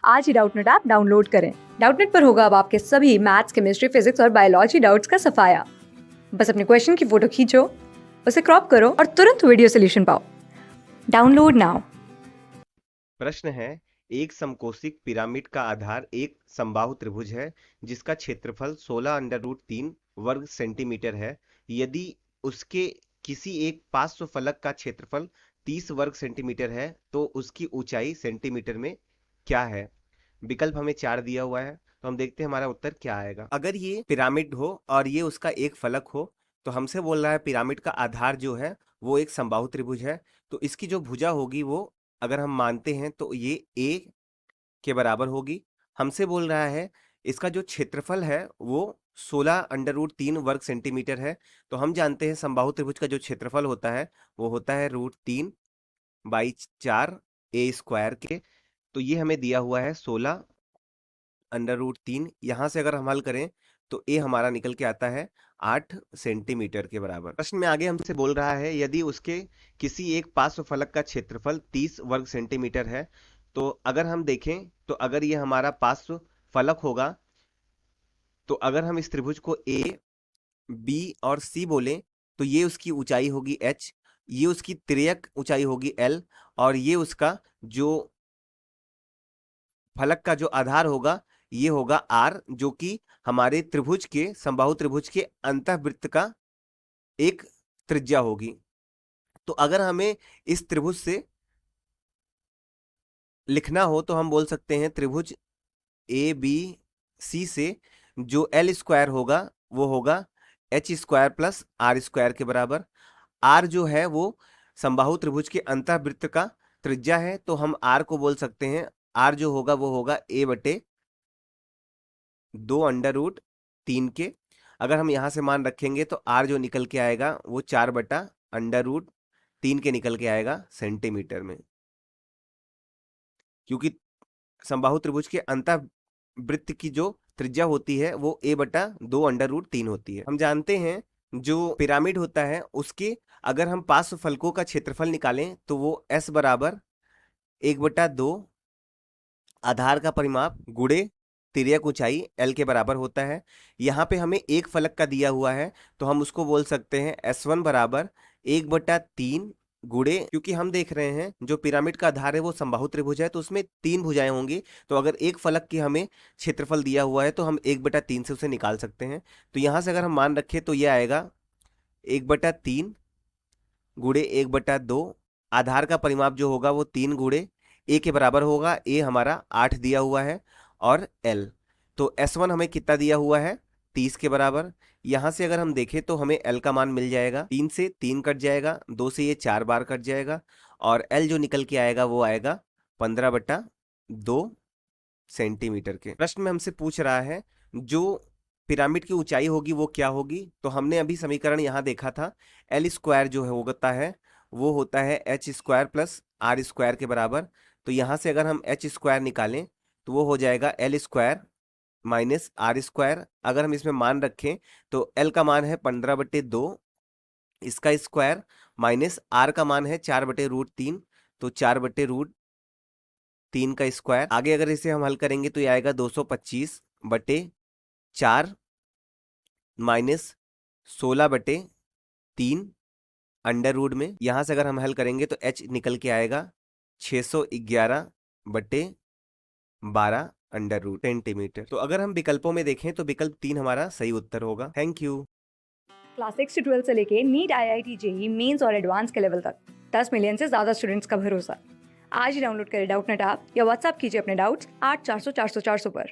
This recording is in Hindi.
आज ही डाउटनेट ऐप डाउनलोड करें। डाउटनेट पर होगा अब आपके सभी मैथ्स, केमिस्ट्री, फिजिक्स और बायोलॉजी डाउट्स का सफाया। बस अपने क्वेश्चन की फोटो खींचो, उसे क्रॉप करो और तुरंत वीडियो सोल्यूशन पाओ। Download now. प्रश्न है, एक समकोशिक पिरामिड का आधार एक समबाहु त्रिभुज है जिसका क्षेत्रफल 16√3 वर्ग सेंटीमीटर है। यदि उसके किसी एक पार्श्व फलक का क्षेत्रफल 30 वर्ग सेंटीमीटर है तो उसकी ऊंचाई सेंटीमीटर में क्या है? विकल्प हमें 4 दिया हुआ है, तो हम देखते हैं हमारा उत्तर क्या आएगा। अगर ये पिरामिड हो और ये उसका एक फलक हो तो हमसे बोल रहा है पिरामिड का आधार जो है वो एक समबाहु त्रिभुज है, तो इसकी जो भुजा होगी वो अगर हम मानते हैं तो ये ए के बराबर होगी। हमसे बोल रहा है इसका जो क्षेत्रफल है वो 16√3 वर्ग सेंटीमीटर है, तो हम जानते हैं समबाहु त्रिभुज का जो क्षेत्रफल होता है वो होता है √3/4 ए स्क्वायर के। तो ये हमें दिया हुआ है 16√3। यहाँ से अगर हम हल करें तो ए हमारा निकल के आता है 8 सेंटीमीटर के बराबर। प्रश्न में आगे हमसे बोल रहा है यदि उसके किसी एक पार्श्व फलक का क्षेत्रफल 30 वर्ग सेंटीमीटर है, तो अगर हम देखें तो अगर ये हमारा पार्श्व फलक होगा तो अगर हम इस त्रिभुज को ए बी और सी बोलें तो ये उसकी ऊंचाई होगी एच, ये उसकी तिर्यक ऊंचाई होगी एल, और ये उसका जो फलक का जो आधार होगा ये होगा आर, जो कि हमारे त्रिभुज के समबाहु त्रिभुज के अंतःवृत्त का एक त्रिज्या होगी। तो अगर हमें इस त्रिभुज से लिखना हो तो हम बोल सकते हैं त्रिभुज ए बी सी से जो एल स्क्वायर होगा वो होगा H square plus R square के बराबर। आर जो है वो समबाहु त्रिभुज के अंतःवृत्त का त्रिज्या है, तो हम आर को बोल सकते हैं आर जो होगा वो होगा a/2√3 के। अगर हम यहाँ से मान रखेंगे तो आर जो निकल के आएगा वो 4/√3 के निकल के आएगा सेंटीमीटर में, क्योंकि समबाहु त्रिभुज के अंतःवृत्त की जो त्रिज्या होती है वो a/2√3 होती है। हम जानते हैं जो पिरामिड होता है उसके अगर हम पार्श्व फलकों का क्षेत्रफल निकालें तो वो s बराबर 1/2 आधार का परिमाप गुणे तिर्यक ऊंचाई l के बराबर होता है। यहाँ पे हमें एक फलक का दिया हुआ है तो हम उसको बोल सकते हैं S1 बराबर 1/3 गुणे, क्योंकि हम देख रहे हैं जो पिरामिड का आधार है वो समबाहु त्रिभुज है तो उसमें 3 भुजाएं होंगी, तो अगर एक फलक की हमें क्षेत्रफल दिया हुआ है तो हम 1/3 से उसे निकाल सकते हैं। तो यहाँ से अगर हम मान रखें तो ये आएगा 1/3 गुणे 1/2, आधार का परिमाप जो होगा वो 3 गुणे ए के बराबर होगा। ए हमारा 8 दिया हुआ है और एल, तो S1 हमें कितना दिया हुआ है 30 के बराबर। यहां से अगर हम देखें तो हमें एल का मान मिल जाएगा, 3 से 3 कट जाएगा, 2 से ये 4 बार कट जाएगा, और एल जो निकल के आएगा वो आएगा 15/2 सेंटीमीटर के। प्रश्न में हमसे पूछ रहा है जो पिरामिड की ऊंचाई होगी वो क्या होगी, तो हमने अभी समीकरण यहाँ देखा था एल स्क्वायर जो है होता है वो होता है H square plus R square के बराबर। तो यहाँ से अगर हम एच स्क्वायर निकालें तो वो हो जाएगा L square minus R square. अगर हम इसमें मान रखें तो एल का मान है 15/2 इसका स्क्वायर, माइनस आर का मान है 4/√3, तो 4/√3 का स्क्वायर। आगे अगर इसे हम हल करेंगे तो ये आएगा 225/4 माइनस 16/3 अंडर रूट में। यहां से अगर हम हल करेंगे तो h निकल के आएगा 611/12 अंडर रूट सेंटीमीटर। तो अगर हम विकल्पों में देखें तो विकल्प 3 हमारा सही उत्तर होगा। Thank you. क्लास 6 से 12 से लेके नीट, IIT, जेईई मेंस और एडवांस के लेवल तक 10 मिलियन से ज्यादा स्टूडेंट्स का भरोसा। आज ही डाउनलोड करें डाउटनेट ऐप या व्हाट्सएप कीजिए अपने डाउट्स 8400 400 400 पर।